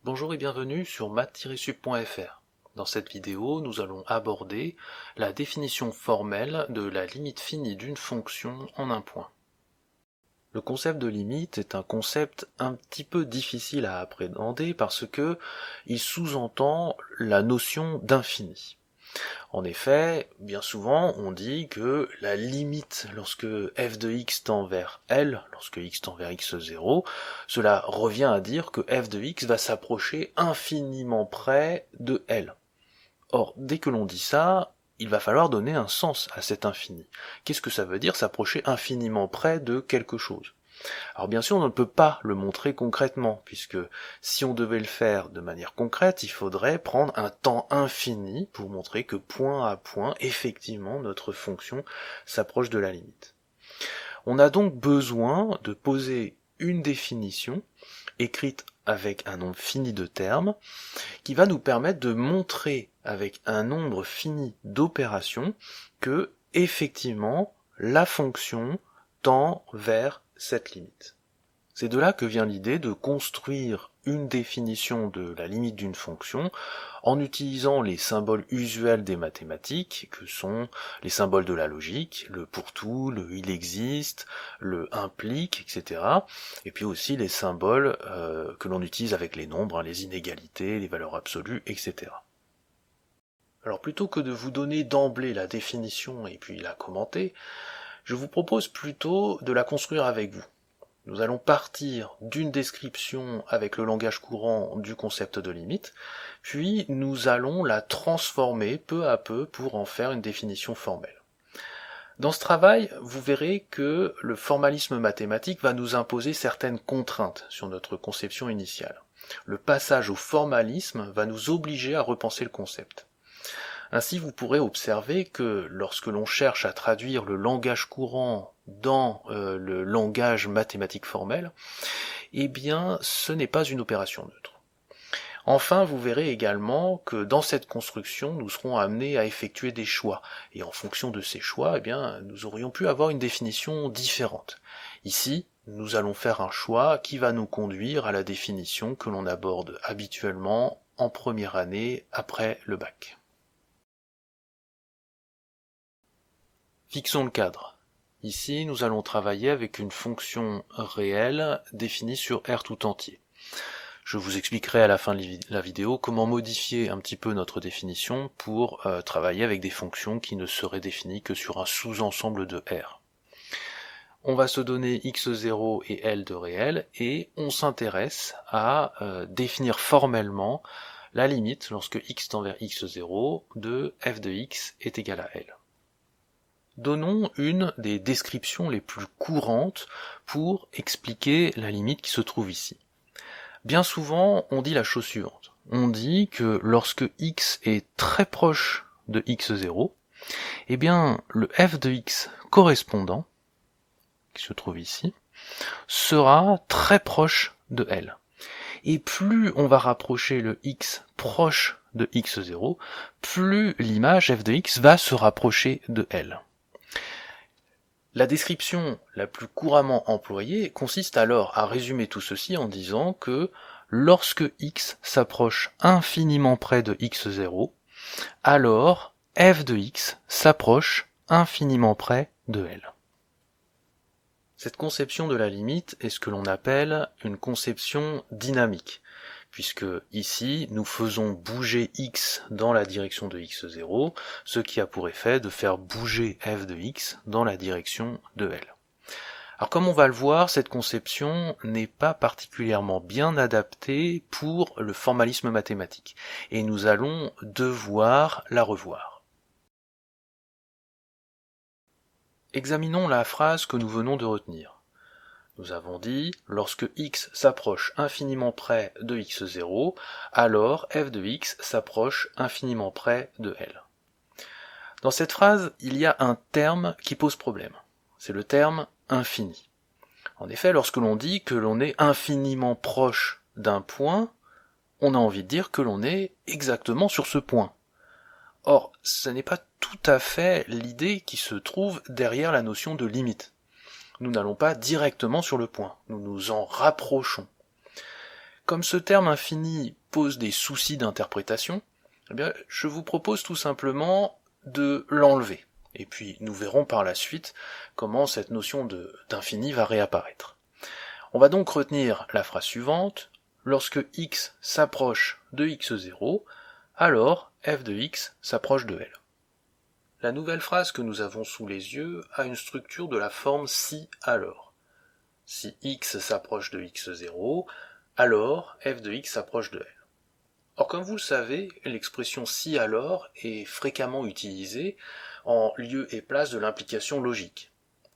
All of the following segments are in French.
Bonjour et bienvenue sur math-sup.fr. Dans cette vidéo, nous allons aborder la définition formelle de la limite finie d'une fonction en un point. Le concept de limite est un concept un petit peu difficile à appréhender parce que il sous-entend la notion d'infini. En effet, bien souvent, on dit que la limite lorsque f de x tend vers L, lorsque x tend vers x0, cela revient à dire que f de x va s'approcher infiniment près de L. Or, dès que l'on dit ça, il va falloir donner un sens à cet infini. Qu'est-ce que ça veut dire s'approcher infiniment près de quelque chose ? Alors bien sûr, on ne peut pas le montrer concrètement, puisque si on devait le faire de manière concrète, il faudrait prendre un temps infini pour montrer que point à point, effectivement, notre fonction s'approche de la limite. On a donc besoin de poser une définition écrite avec un nombre fini de termes, qui va nous permettre de montrer avec un nombre fini d'opérations que, effectivement, la fonction tend vers cette limite. C'est de là que vient l'idée de construire une définition de la limite d'une fonction en utilisant les symboles usuels des mathématiques, que sont les symboles de la logique, le pour tout, le il existe, le implique, etc. Et puis aussi les symboles que l'on utilise avec les nombres, les inégalités, les valeurs absolues, etc. Alors plutôt que de vous donner d'emblée la définition et puis la commenter, je vous propose plutôt de la construire avec vous. Nous allons partir d'une description avec le langage courant du concept de limite, puis nous allons la transformer peu à peu pour en faire une définition formelle. Dans ce travail, vous verrez que le formalisme mathématique va nous imposer certaines contraintes sur notre conception initiale. Le passage au formalisme va nous obliger à repenser le concept. Ainsi, vous pourrez observer que lorsque l'on cherche à traduire le langage courant dans le langage mathématique formel, eh bien, ce n'est pas une opération neutre. Enfin, vous verrez également que dans cette construction, nous serons amenés à effectuer des choix. Et en fonction de ces choix, eh bien, nous aurions pu avoir une définition différente. Ici, nous allons faire un choix qui va nous conduire à la définition que l'on aborde habituellement en première année après le bac. Fixons le cadre. Ici, nous allons travailler avec une fonction réelle définie sur R tout entier. Je vous expliquerai à la fin de la vidéo comment modifier un petit peu notre définition pour travailler avec des fonctions qui ne seraient définies que sur un sous-ensemble de R. On va se donner x0 et L de réel et on s'intéresse à définir formellement la limite lorsque x tend vers x0 de f de x est égal à L. Donnons une des descriptions les plus courantes pour expliquer la limite qui se trouve ici. Bien souvent, on dit la chose suivante. On dit que lorsque x est très proche de x0, eh bien, le f de x correspondant, qui se trouve ici, sera très proche de L. Et plus on va rapprocher le x proche de x0, plus l'image f de x va se rapprocher de L. La description la plus couramment employée consiste alors à résumer tout ceci en disant que lorsque x s'approche infiniment près de x0, alors f de x s'approche infiniment près de L. Cette conception de la limite est ce que l'on appelle une conception dynamique, puisque ici nous faisons bouger x dans la direction de x0, ce qui a pour effet de faire bouger f de x dans la direction de L. Alors comme on va le voir, cette conception n'est pas particulièrement bien adaptée pour le formalisme mathématique, et nous allons devoir la revoir. Examinons la phrase que nous venons de retenir. Nous avons dit, lorsque x s'approche infiniment près de x0, alors f de x s'approche infiniment près de L. Dans cette phrase, il y a un terme qui pose problème. C'est le terme infini. En effet, lorsque l'on dit que l'on est infiniment proche d'un point, on a envie de dire que l'on est exactement sur ce point. Or, ce n'est pas tout à fait l'idée qui se trouve derrière la notion de limite. Nous n'allons pas directement sur le point, nous nous en rapprochons. Comme ce terme infini pose des soucis d'interprétation, eh bien, je vous propose tout simplement de l'enlever. Et puis nous verrons par la suite comment cette notion d'infini va réapparaître. On va donc retenir la phrase suivante: lorsque x s'approche de x0, alors f de x s'approche de L. La nouvelle phrase que nous avons sous les yeux a une structure de la forme si alors. Si x s'approche de x0, alors f de x s'approche de L. Or, comme vous le savez, l'expression si alors est fréquemment utilisée en lieu et place de l'implication logique.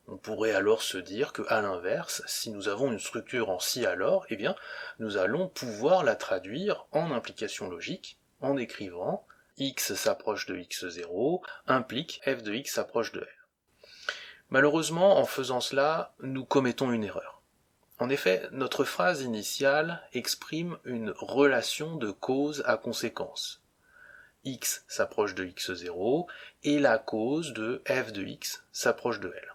On pourrait alors se dire que, à l'inverse, si nous avons une structure en si alors, eh bien, nous allons pouvoir la traduire en implication logique en écrivant x s'approche de x0 implique f de x s'approche de L. Malheureusement, en faisant cela, nous commettons une erreur. En effet, notre phrase initiale exprime une relation de cause à conséquence. X s'approche de x0 et la cause de f de x s'approche de L.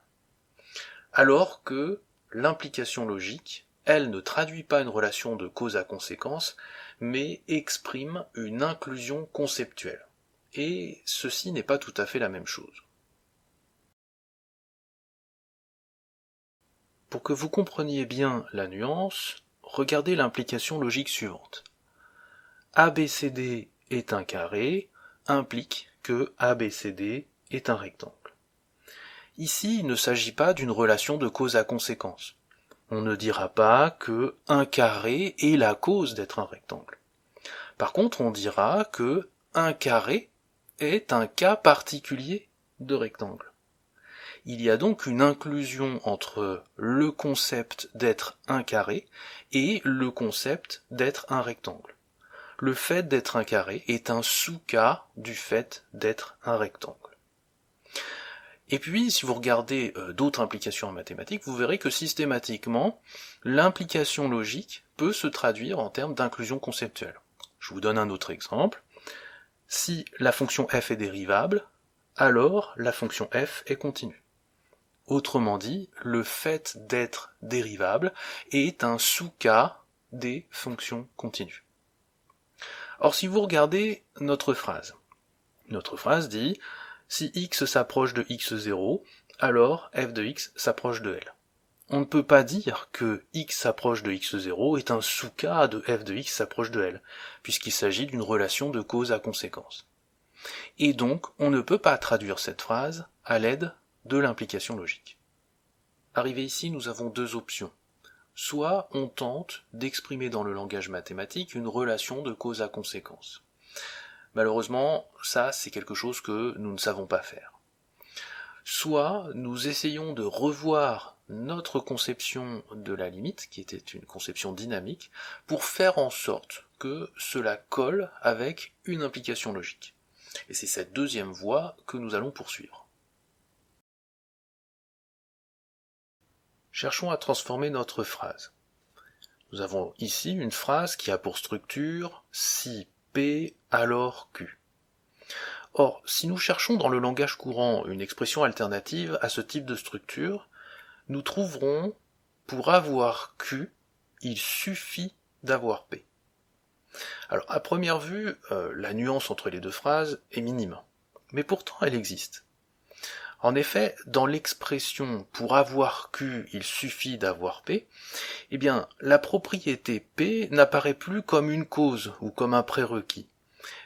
Alors que l'implication logique, elle ne traduit pas une relation de cause à conséquence, mais exprime une inclusion conceptuelle. Et ceci n'est pas tout à fait la même chose. Pour que vous compreniez bien la nuance, regardez l'implication logique suivante. ABCD est un carré implique que ABCD est un rectangle. Ici, il ne s'agit pas d'une relation de cause à conséquence. On ne dira pas que un carré est la cause d'être un rectangle. Par contre, on dira que un carré est un cas particulier de rectangle. Il y a donc une inclusion entre le concept d'être un carré et le concept d'être un rectangle. Le fait d'être un carré est un sous-cas du fait d'être un rectangle. Et puis, si vous regardez d'autres implications en mathématiques, vous verrez que systématiquement, l'implication logique peut se traduire en termes d'inclusion conceptuelle. Je vous donne un autre exemple. Si la fonction f est dérivable, alors la fonction f est continue. Autrement dit, le fait d'être dérivable est un sous-cas des fonctions continues. Or, si vous regardez notre phrase dit si x s'approche de x0, alors f de x s'approche de L. On ne peut pas dire que x s'approche de x0 est un sous-cas de f de x s'approche de L, puisqu'il s'agit d'une relation de cause à conséquence. Et donc, on ne peut pas traduire cette phrase à l'aide de l'implication logique. Arrivé ici, nous avons deux options. Soit on tente d'exprimer dans le langage mathématique une relation de cause à conséquence. Malheureusement, ça c'est quelque chose que nous ne savons pas faire. Soit nous essayons de revoir notre conception de la limite, qui était une conception dynamique, pour faire en sorte que cela colle avec une implication logique. Et c'est cette deuxième voie que nous allons poursuivre. Cherchons à transformer notre phrase. Nous avons ici une phrase qui a pour structure si P alors Q. Or, si nous cherchons dans le langage courant une expression alternative à ce type de structure, nous trouverons pour avoir Q, il suffit d'avoir P. Alors, à première vue, la nuance entre les deux phrases est minime, mais pourtant elle existe. En effet, dans l'expression « pour avoir Q, il suffit d'avoir P », eh bien, la propriété P n'apparaît plus comme une cause ou comme un prérequis,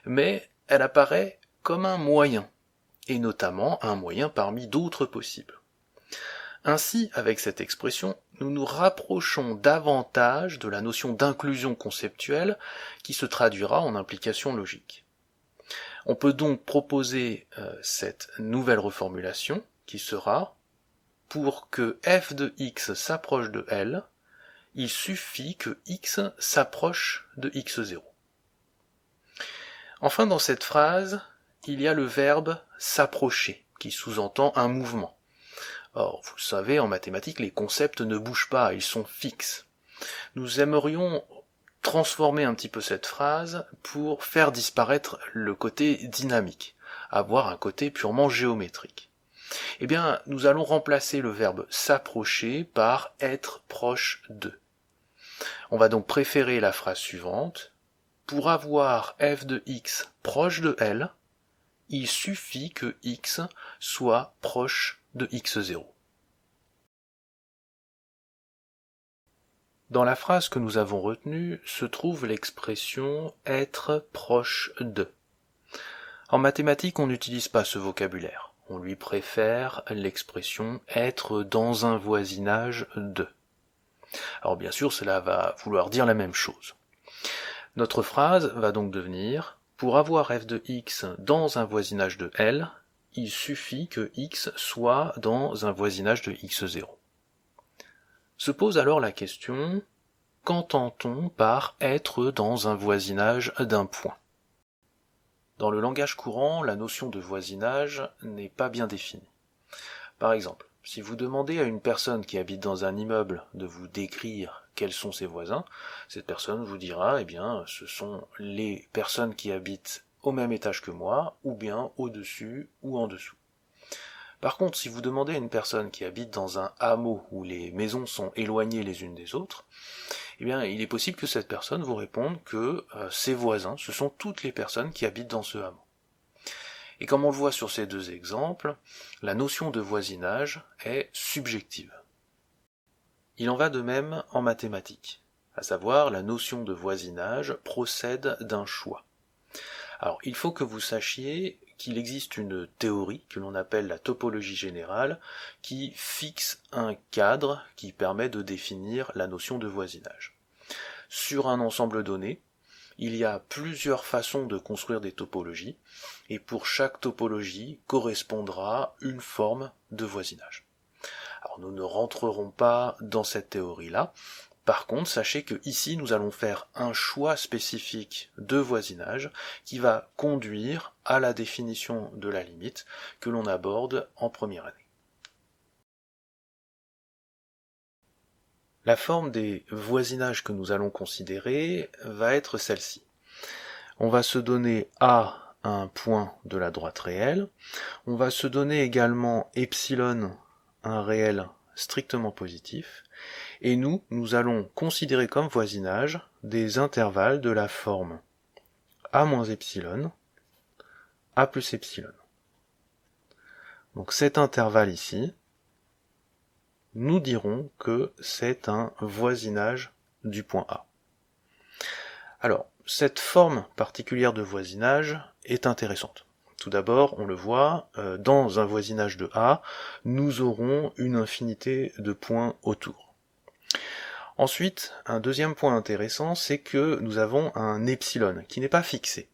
mais elle apparaît comme un moyen, et notamment un moyen parmi d'autres possibles. Ainsi, avec cette expression, nous nous rapprochons davantage de la notion d'inclusion conceptuelle qui se traduira en implication logique. On peut donc proposer cette nouvelle reformulation qui sera « pour que f de x s'approche de L, il suffit que x s'approche de x0 ». Enfin, dans cette phrase, il y a le verbe « s'approcher » qui sous-entend un mouvement. Or, vous le savez, en mathématiques, les concepts ne bougent pas, ils sont fixes. Nous aimerions transformer un petit peu cette phrase pour faire disparaître le côté dynamique, avoir un côté purement géométrique. Eh bien, nous allons remplacer le verbe s'approcher par être proche de. On va donc préférer la phrase suivante. Pour avoir f de x proche de L, il suffit que x soit proche de x0. Dans la phrase que nous avons retenue se trouve l'expression « être proche de ». En mathématiques, on n'utilise pas ce vocabulaire. On lui préfère l'expression « être dans un voisinage de ». Alors bien sûr, cela va vouloir dire la même chose. Notre phrase va donc devenir « Pour avoir f de x dans un voisinage de L, il suffit que x soit dans un voisinage de x0. » Se pose alors la question, qu'entend-on par être dans un voisinage d'un point ? Dans le langage courant, la notion de voisinage n'est pas bien définie. Par exemple, si vous demandez à une personne qui habite dans un immeuble de vous décrire quels sont ses voisins, cette personne vous dira, eh bien, ce sont les personnes qui habitent au même étage que moi, ou bien au-dessus ou en dessous. Par contre, si vous demandez à une personne qui habite dans un hameau où les maisons sont éloignées les unes des autres, eh bien, il est possible que cette personne vous réponde que ses voisins, ce sont toutes les personnes qui habitent dans ce hameau. Et comme on le voit sur ces deux exemples, la notion de voisinage est subjective. Il en va de même en mathématiques, à savoir la notion de voisinage procède d'un choix. Alors, il faut que vous sachiez qu'il existe une théorie que l'on appelle la topologie générale qui fixe un cadre qui permet de définir la notion de voisinage. Sur un ensemble donné, il y a plusieurs façons de construire des topologies et pour chaque topologie correspondra une forme de voisinage. Alors nous ne rentrerons pas dans cette théorie-là. Par contre, sachez que ici, nous allons faire un choix spécifique de voisinage qui va conduire à la définition de la limite que l'on aborde en première année. La forme des voisinages que nous allons considérer va être celle-ci. On va se donner A un point de la droite réelle. On va se donner également epsilon un réel strictement positif. Et nous allons considérer comme voisinage des intervalles de la forme a moins epsilon, a plus epsilon. Donc cet intervalle ici, nous dirons que c'est un voisinage du point A. Alors, cette forme particulière de voisinage est intéressante. Tout d'abord, on le voit, dans un voisinage de A, nous aurons une infinité de points autour. Ensuite, un deuxième point intéressant, c'est que nous avons un epsilon qui n'est pas fixé,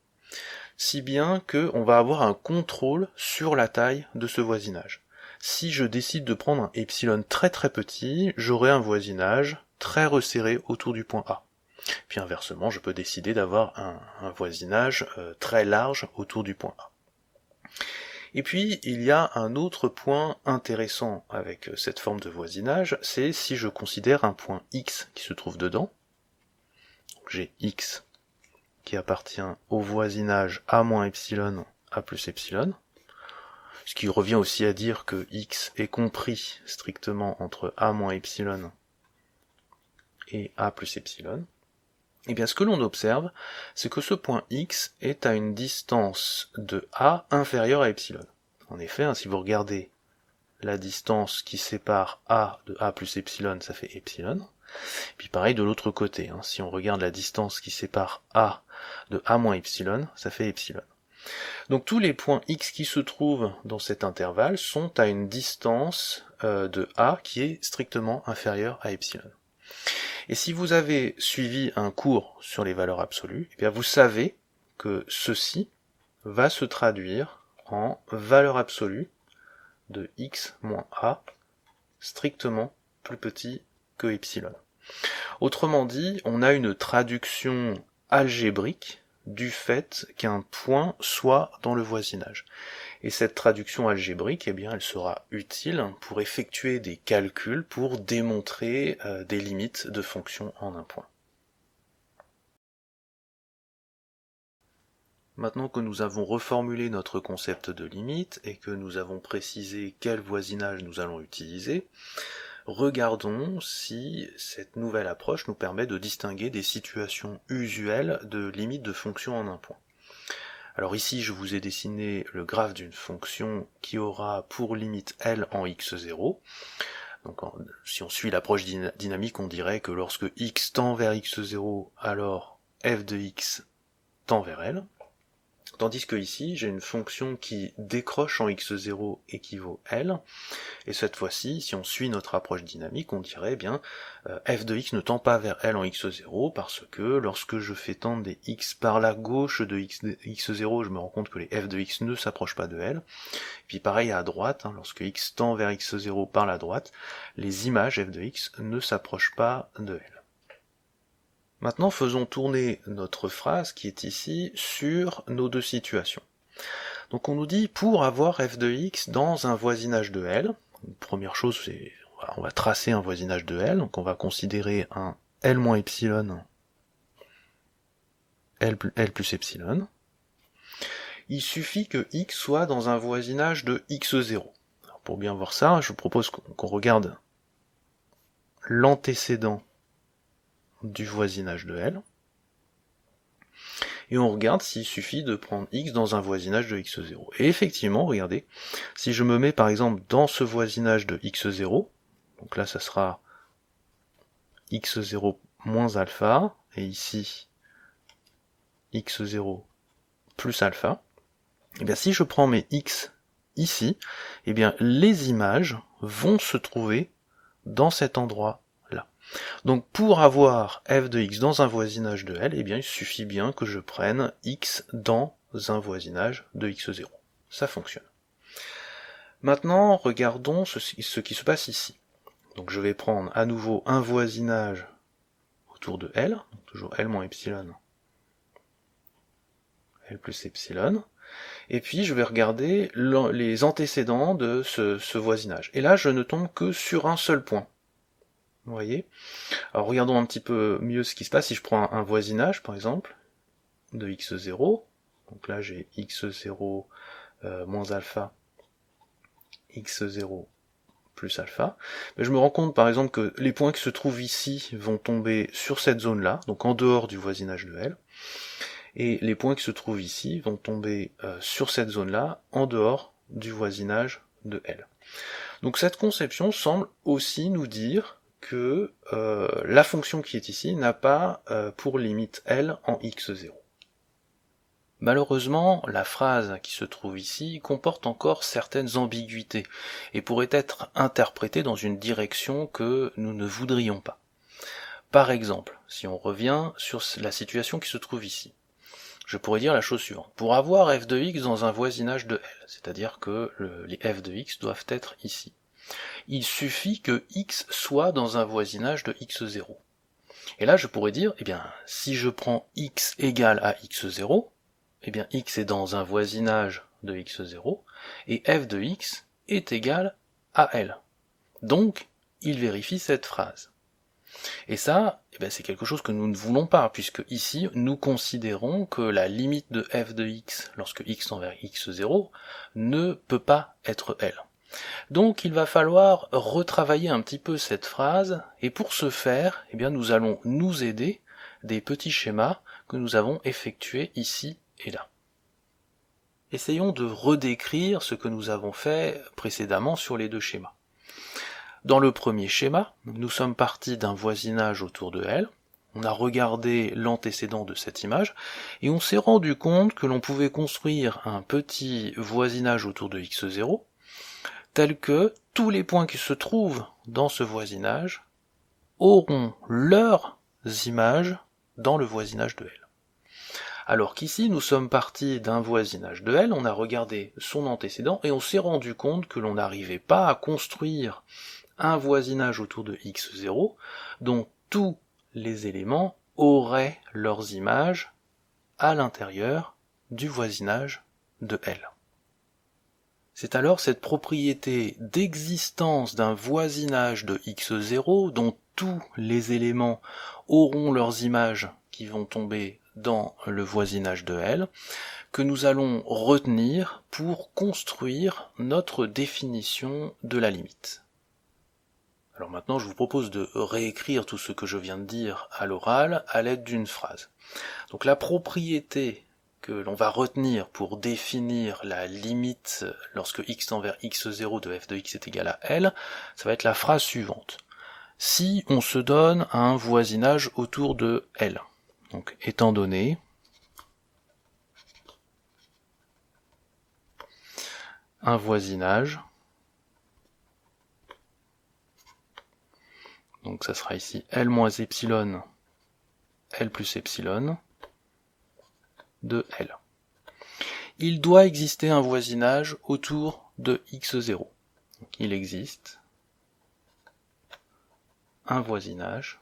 si bien qu'on va avoir un contrôle sur la taille de ce voisinage. Si je décide de prendre un epsilon très très petit, j'aurai un voisinage très resserré autour du point A. Puis inversement, je peux décider d'avoir un voisinage très large autour du point A. Et puis, il y a un autre point intéressant avec cette forme de voisinage, c'est si je considère un point X qui se trouve dedans. J'ai X qui appartient au voisinage A moins epsilon, A plus epsilon, ce qui revient aussi à dire que X est compris strictement entre A moins epsilon et A plus epsilon. Et bien ce que l'on observe, c'est que ce point X est à une distance de A inférieure à epsilon. En effet, si vous regardez la distance qui sépare A de A plus epsilon, ça fait epsilon. Puis pareil de l'autre côté, si on regarde la distance qui sépare A de A moins epsilon, ça fait epsilon. Donc tous les points X qui se trouvent dans cet intervalle sont à une distance de A qui est strictement inférieure à epsilon. Et si vous avez suivi un cours sur les valeurs absolues, eh bien vous savez que ceci va se traduire en valeur absolue de x moins a strictement plus petit que epsilon. Autrement dit, on a une traduction algébrique du fait qu'un point soit dans le voisinage. Et cette traduction algébrique, eh bien, elle sera utile pour effectuer des calculs pour démontrer des limites de fonctions en un point. Maintenant que nous avons reformulé notre concept de limite et que nous avons précisé quel voisinage nous allons utiliser, regardons si cette nouvelle approche nous permet de distinguer des situations usuelles de limite de fonction en un point. Alors ici, je vous ai dessiné le graphe d'une fonction qui aura pour limite L en x0. Donc si on suit l'approche dynamique, on dirait que lorsque x tend vers x0, alors f de x tend vers L. Tandis que ici, j'ai une fonction qui décroche en x0 équivaut L, et cette fois-ci, si on suit notre approche dynamique, on dirait bien f de x ne tend pas vers L en x0, parce que lorsque je fais tendre des x par la gauche de x0, je me rends compte que les f de x ne s'approchent pas de L. Et puis pareil à droite, lorsque x tend vers x0 par la droite, les images f de x ne s'approchent pas de L. Maintenant, faisons tourner notre phrase qui est ici sur nos deux situations. Donc on nous dit, pour avoir f de x dans un voisinage de L, première chose, c'est on va tracer un voisinage de L, donc on va considérer un L-epsilon, L plus epsilon. Il suffit que x soit dans un voisinage de x0. Alors pour bien voir ça, je propose qu'on regarde l'antécédent du voisinage de L, et on regarde s'il suffit de prendre x dans un voisinage de x0. Et effectivement, regardez, si je me mets par exemple dans ce voisinage de x0, donc là ça sera x0 moins alpha, et ici x0 plus alpha, et bien si je prends mes x ici, et bien les images vont se trouver dans cet endroit. Donc pour avoir f de x dans un voisinage de L, eh bien il suffit bien que je prenne x dans un voisinage de x0. Ça fonctionne. Maintenant, regardons ce qui se passe ici. Donc je vais prendre à nouveau un voisinage autour de L, donc toujours L moins epsilon, L plus epsilon, et puis je vais regarder les antécédents de ce voisinage. Et là, je ne tombe que sur un seul point. Vous voyez? Alors regardons un petit peu mieux ce qui se passe si je prends un voisinage par exemple de x0, donc là j'ai x0 moins alpha, x0 plus alpha, mais je me rends compte par exemple que les points qui se trouvent ici vont tomber sur cette zone là, donc en dehors du voisinage de L, et les points qui se trouvent ici vont tomber sur cette zone là, en dehors du voisinage de L. Donc cette conception semble aussi nous dire que la fonction qui est ici n'a pas pour limite L en x0. Malheureusement, la phrase qui se trouve ici comporte encore certaines ambiguïtés et pourrait être interprétée dans une direction que nous ne voudrions pas. Par exemple, si on revient sur la situation qui se trouve ici, je pourrais dire la chose suivante. Pour avoir f de x dans un voisinage de L, c'est-à-dire que les f de x doivent être ici, il suffit que x soit dans un voisinage de x0. Et là, je pourrais dire, eh bien, si je prends x égale à x0, eh bien, x est dans un voisinage de x0, et f de x est égal à L. Donc, il vérifie cette phrase. Et ça, eh bien, c'est quelque chose que nous ne voulons pas, puisque ici, nous considérons que la limite de f de x, lorsque x tend vers x0, ne peut pas être L. Donc il va falloir retravailler un petit peu cette phrase, et pour ce faire, eh bien, nous allons nous aider des petits schémas que nous avons effectués ici et là. Essayons de redécrire ce que nous avons fait précédemment sur les deux schémas. Dans le premier schéma, nous sommes partis d'un voisinage autour de L, on a regardé l'antécédent de cette image, et on s'est rendu compte que l'on pouvait construire un petit voisinage autour de x0, tel que tous les points qui se trouvent dans ce voisinage auront leurs images dans le voisinage de L. Alors qu'ici, nous sommes partis d'un voisinage de L, on a regardé son antécédent, et on s'est rendu compte que l'on n'arrivait pas à construire un voisinage autour de x0, dont tous les éléments auraient leurs images à l'intérieur du voisinage de L. C'est alors cette propriété d'existence d'un voisinage de x0 dont tous les éléments auront leurs images qui vont tomber dans le voisinage de L que nous allons retenir pour construire notre définition de la limite. Alors maintenant, je vous propose de réécrire tout ce que je viens de dire à l'oral à l'aide d'une phrase. Donc la propriété que l'on va retenir pour définir la limite lorsque x tend vers x0 de f de x est égal à L, ça va être la phrase suivante. Si on se donne un voisinage autour de L, donc étant donné un voisinage, donc ça sera ici L moins epsilon, L plus epsilon, de L. Il doit exister un voisinage autour de x0. Donc il existe un voisinage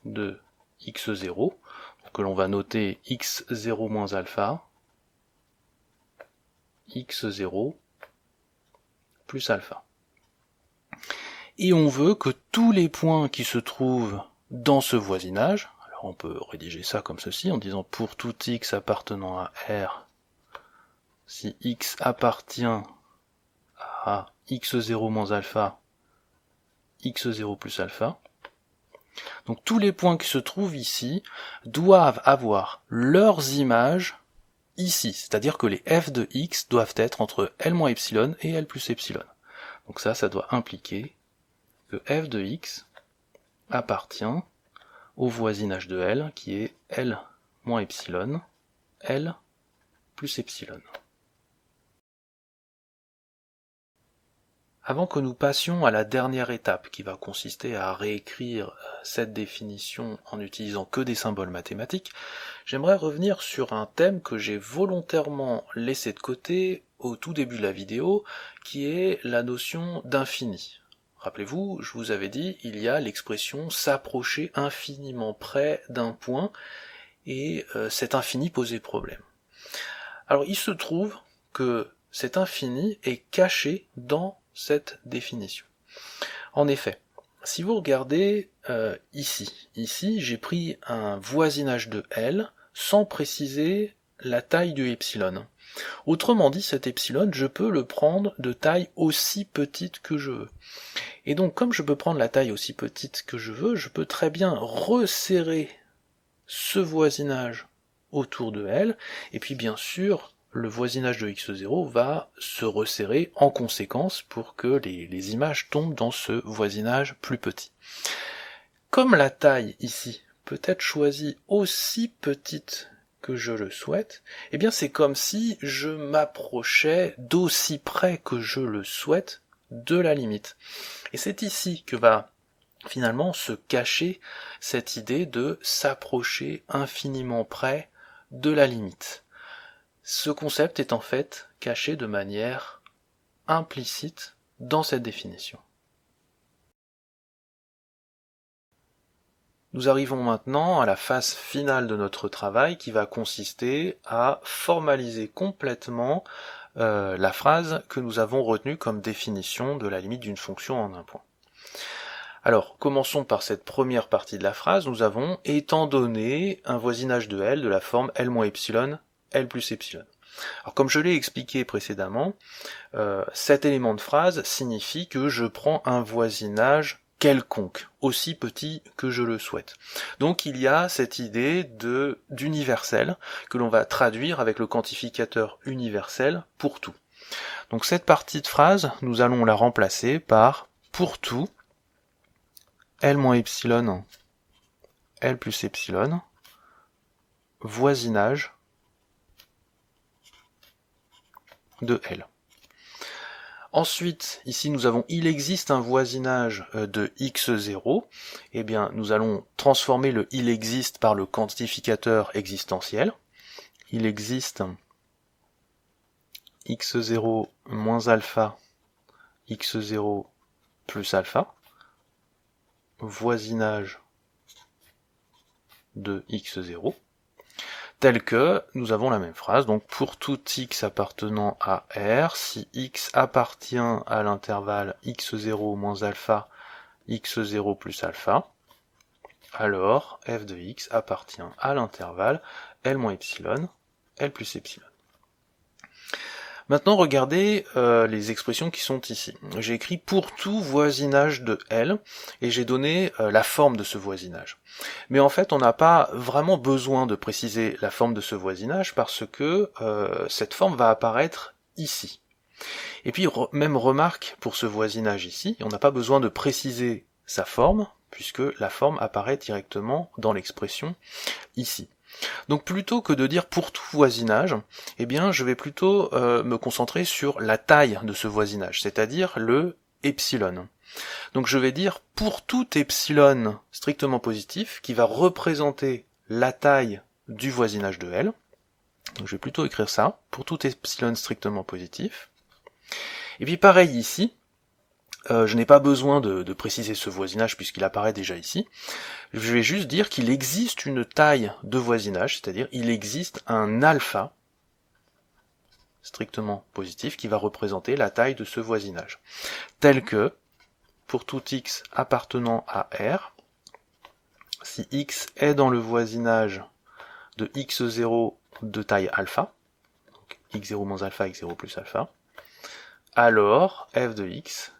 de x0, que l'on va noter x0 moins alpha, x0 plus alpha. Et on veut que tous les points qui se trouvent dans ce voisinage, alors on peut rédiger ça comme ceci, en disant pour tout x appartenant à R, si x appartient à x0 moins alpha, x0 plus alpha, donc tous les points qui se trouvent ici doivent avoir leurs images ici, c'est-à-dire que les f de x doivent être entre L moins epsilon et L plus epsilon. Donc ça doit impliquer que f de x appartient au voisinage de L, qui est L moins epsilon, L plus epsilon. Avant que nous passions à la dernière étape, qui va consister à réécrire cette définition en n'utilisant que des symboles mathématiques, j'aimerais revenir sur un thème que j'ai volontairement laissé de côté au tout début de la vidéo, qui est la notion d'infini. Rappelez-vous, je vous avais dit, il y a l'expression s'approcher infiniment près d'un point, et cet infini posait problème. Alors il se trouve que cet infini est caché dans cette définition. En effet, si vous regardez ici j'ai pris un voisinage de L sans préciser la taille du epsilon. Autrement dit, cet epsilon, je peux le prendre de taille aussi petite que je veux. Et donc, comme je peux prendre la taille aussi petite que je veux, je peux très bien resserrer ce voisinage autour de L, et puis bien sûr, le voisinage de x0 va se resserrer en conséquence pour que les images tombent dans ce voisinage plus petit. Comme la taille ici peut être choisie aussi petite que je le souhaite, eh bien c'est comme si je m'approchais d'aussi près que je le souhaite de la limite. Et c'est ici que va finalement se cacher cette idée de s'approcher infiniment près de la limite. Ce concept est en fait caché de manière implicite dans cette définition. Nous arrivons maintenant à la phase finale de notre travail qui va consister à formaliser complètement la phrase que nous avons retenue comme définition de la limite d'une fonction en un point. Alors, commençons par cette première partie de la phrase. Nous avons « étant donné un voisinage de L de la forme L moins epsilon, L plus epsilon ». Alors, comme je l'ai expliqué précédemment, cet élément de phrase signifie que je prends un voisinage quelconque, aussi petit que je le souhaite. Donc il y a cette idée d'universel que l'on va traduire avec le quantificateur universel pour tout. Donc cette partie de phrase, nous allons la remplacer par pour tout L moins epsilon, L plus epsilon, voisinage de L. Ensuite, ici nous avons il existe un voisinage de x0, eh bien nous allons transformer le il existe par le quantificateur existentiel. Il existe x0 moins alpha, x0 plus alpha, voisinage de x0, tel que nous avons la même phrase, donc pour tout x appartenant à R, si x appartient à l'intervalle x0 moins alpha, x0 plus alpha, alors f de x appartient à l'intervalle L moins epsilon, L plus epsilon. Maintenant, regardez les expressions qui sont ici. J'ai écrit pour tout voisinage de L, et j'ai donné la forme de ce voisinage. Mais en fait, on n'a pas vraiment besoin de préciser la forme de ce voisinage, parce que cette forme va apparaître ici. Et puis, même remarque pour ce voisinage ici, on n'a pas besoin de préciser sa forme, puisque la forme apparaît directement dans l'expression ici. Donc plutôt que de dire pour tout voisinage, eh bien je vais plutôt me concentrer sur la taille de ce voisinage, c'est-à-dire le epsilon. Donc je vais dire pour tout epsilon strictement positif, qui va représenter la taille du voisinage de L. Donc je vais plutôt écrire ça, pour tout epsilon strictement positif. Et puis pareil ici, je n'ai pas besoin de préciser ce voisinage puisqu'il apparaît déjà ici. Je vais juste dire qu'il existe une taille de voisinage, c'est-à-dire il existe un alpha strictement positif qui va représenter la taille de ce voisinage. Tel que, pour tout x appartenant à R, si x est dans le voisinage de x0 de taille alpha, donc x0 moins alpha, x0 plus alpha, alors f de x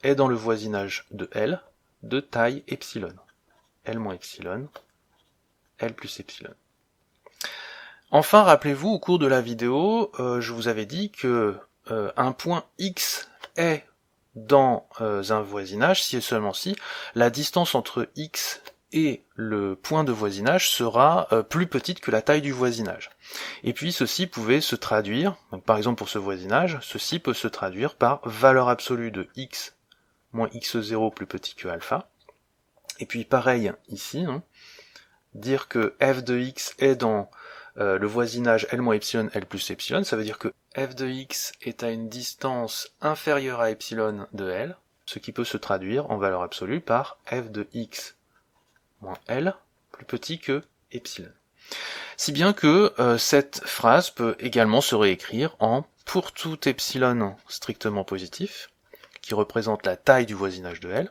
est dans le voisinage de L de taille epsilon. L moins epsilon, L plus epsilon. Enfin, rappelez-vous, au cours de la vidéo, je vous avais dit que un point X est dans un voisinage si et seulement si la distance entre X et le point de voisinage sera plus petite que la taille du voisinage. Et puis ceci pouvait se traduire, donc par exemple pour ce voisinage, ceci peut se traduire par valeur absolue de X moins x0 plus petit que alpha. Et puis pareil ici, hein, dire que f de x est dans le voisinage L moins epsilon, L plus epsilon, ça veut dire que f de x est à une distance inférieure à epsilon de L, ce qui peut se traduire en valeur absolue par f de x moins L plus petit que epsilon. Si bien que cette phrase peut également se réécrire en pour tout epsilon strictement positif, qui représente la taille du voisinage de L,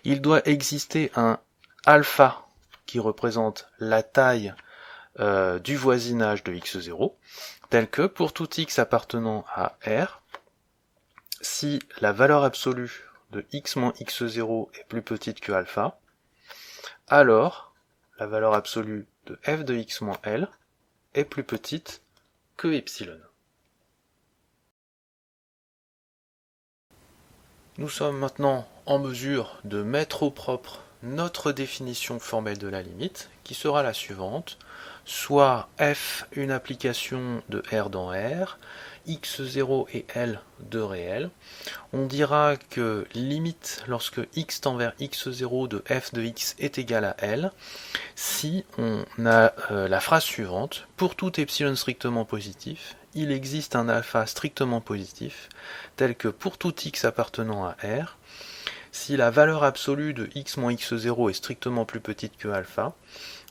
il doit exister un alpha qui représente la taille du voisinage de x0, tel que pour tout x appartenant à R, si la valeur absolue de x moins x0 est plus petite que alpha, alors la valeur absolue de f de x moins L est plus petite que epsilon. Nous sommes maintenant en mesure de mettre au propre notre définition formelle de la limite, qui sera la suivante, soit f une application de R dans R, x0 et L deux réels. On dira que limite lorsque x tend vers x0 de f de x est égal à L, si on a la phrase suivante, pour tout epsilon strictement positif, il existe un alpha strictement positif, tel que pour tout x appartenant à R, si la valeur absolue de x moins x0 est strictement plus petite que alpha,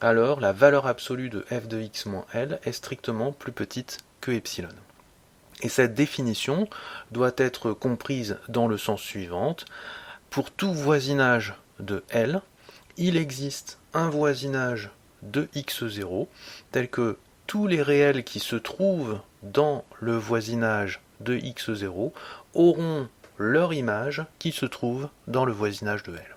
alors la valeur absolue de f de x moins L est strictement plus petite que epsilon. Et cette définition doit être comprise dans le sens suivant. Pour tout voisinage de L, il existe un voisinage de x0, tel que tous les réels qui se trouvent dans le voisinage de x0 auront leur image qui se trouve dans le voisinage de L.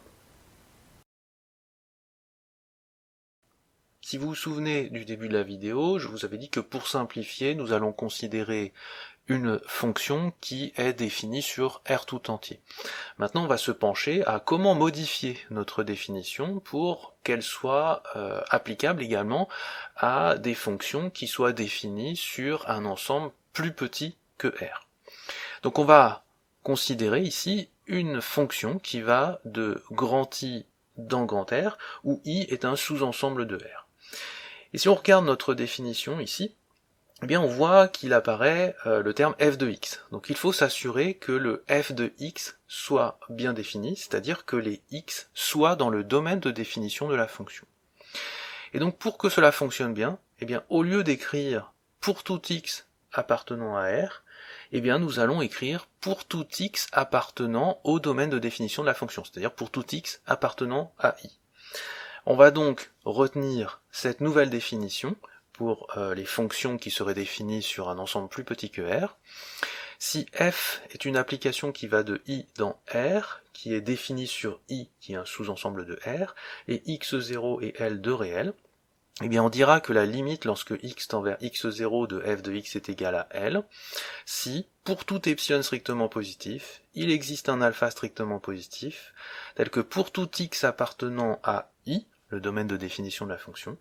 Si vous vous souvenez du début de la vidéo, je vous avais dit que pour simplifier, nous allons considérer une fonction qui est définie sur R tout entier. Maintenant, on va se pencher à comment modifier notre définition pour qu'elle soit applicable également à des fonctions qui soient définies sur un ensemble plus petit que R. Donc on va considérer ici une fonction qui va de grand I dans grand R, où I est un sous-ensemble de R. Et si on regarde notre définition ici, eh bien on voit qu'il apparaît le terme f de x. Donc il faut s'assurer que le f de x soit bien défini, c'est-à-dire que les x soient dans le domaine de définition de la fonction. Et donc pour que cela fonctionne bien, eh bien au lieu d'écrire pour tout x appartenant à R, eh bien nous allons écrire pour tout x appartenant au domaine de définition de la fonction, c'est-à-dire pour tout x appartenant à i. On va donc retenir cette nouvelle définition pour les fonctions qui seraient définies sur un ensemble plus petit que R. Si f est une application qui va de i dans R, qui est définie sur i, qui est un sous-ensemble de R, et x0 et L de réels, eh bien on dira que la limite lorsque x tend vers x0 de f de x est égal à L, si, pour tout epsilon strictement positif, il existe un alpha strictement positif, tel que pour tout x appartenant à i, le domaine de définition de la fonction,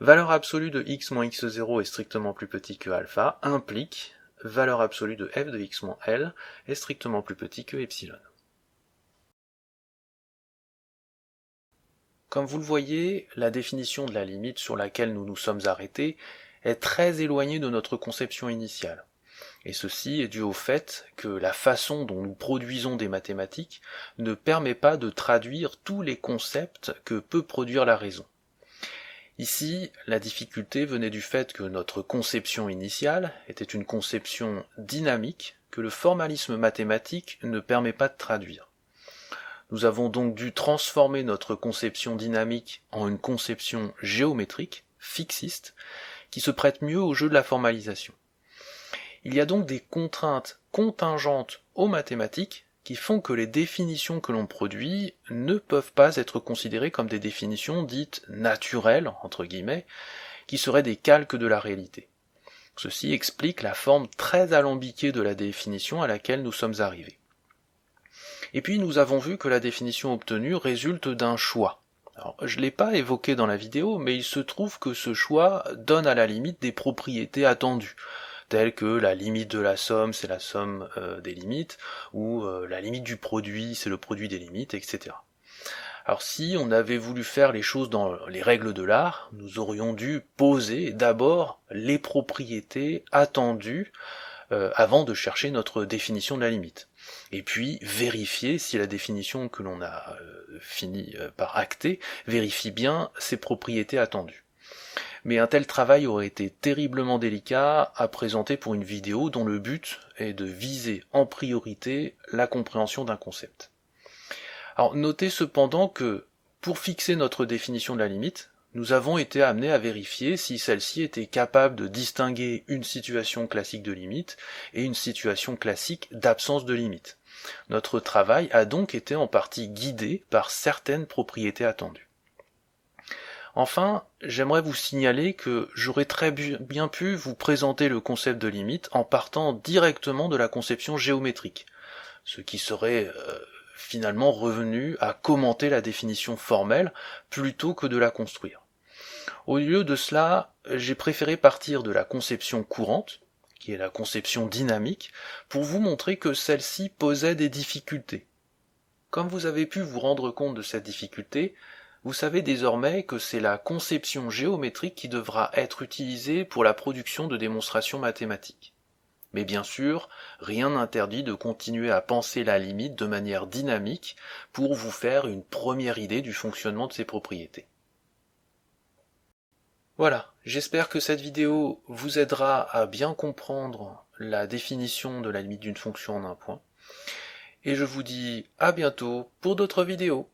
valeur absolue de x moins x0 est strictement plus petit que alpha, implique valeur absolue de f de x moins L est strictement plus petit que epsilon. Comme vous le voyez, la définition de la limite sur laquelle nous nous sommes arrêtés est très éloignée de notre conception initiale. Et ceci est dû au fait que la façon dont nous produisons des mathématiques ne permet pas de traduire tous les concepts que peut produire la raison. Ici, la difficulté venait du fait que notre conception initiale était une conception dynamique que le formalisme mathématique ne permet pas de traduire. Nous avons donc dû transformer notre conception dynamique en une conception géométrique, fixiste, qui se prête mieux au jeu de la formalisation. Il y a donc des contraintes contingentes aux mathématiques qui font que les définitions que l'on produit ne peuvent pas être considérées comme des définitions dites naturelles, entre guillemets, qui seraient des calques de la réalité. Ceci explique la forme très alambiquée de la définition à laquelle nous sommes arrivés. Et puis nous avons vu que la définition obtenue résulte d'un choix. Alors, je ne l'ai pas évoqué dans la vidéo, mais il se trouve que ce choix donne à la limite des propriétés attendues, telles que la limite de la somme, c'est la somme des limites, ou la limite du produit, c'est le produit des limites, etc. Alors si on avait voulu faire les choses dans les règles de l'art, nous aurions dû poser d'abord les propriétés attendues avant de chercher notre définition de la limite. Et puis vérifier si la définition que l'on a fini par acter vérifie bien ces propriétés attendues. Mais un tel travail aurait été terriblement délicat à présenter pour une vidéo dont le but est de viser en priorité la compréhension d'un concept. Alors notez cependant que pour fixer notre définition de la limite, nous avons été amenés à vérifier si celle-ci était capable de distinguer une situation classique de limite et une situation classique d'absence de limite. Notre travail a donc été en partie guidé par certaines propriétés attendues. Enfin, j'aimerais vous signaler que j'aurais très bien pu vous présenter le concept de limite en partant directement de la conception géométrique, ce qui serait finalement revenu à commenter la définition formelle plutôt que de la construire. Au lieu de cela, j'ai préféré partir de la conception courante, qui est la conception dynamique, pour vous montrer que celle-ci posait des difficultés. Comme vous avez pu vous rendre compte de cette difficulté, vous savez désormais que c'est la conception géométrique qui devra être utilisée pour la production de démonstrations mathématiques. Mais bien sûr, rien n'interdit de continuer à penser la limite de manière dynamique pour vous faire une première idée du fonctionnement de ces propriétés. Voilà, j'espère que cette vidéo vous aidera à bien comprendre la définition de la limite d'une fonction en un point. Et je vous dis à bientôt pour d'autres vidéos.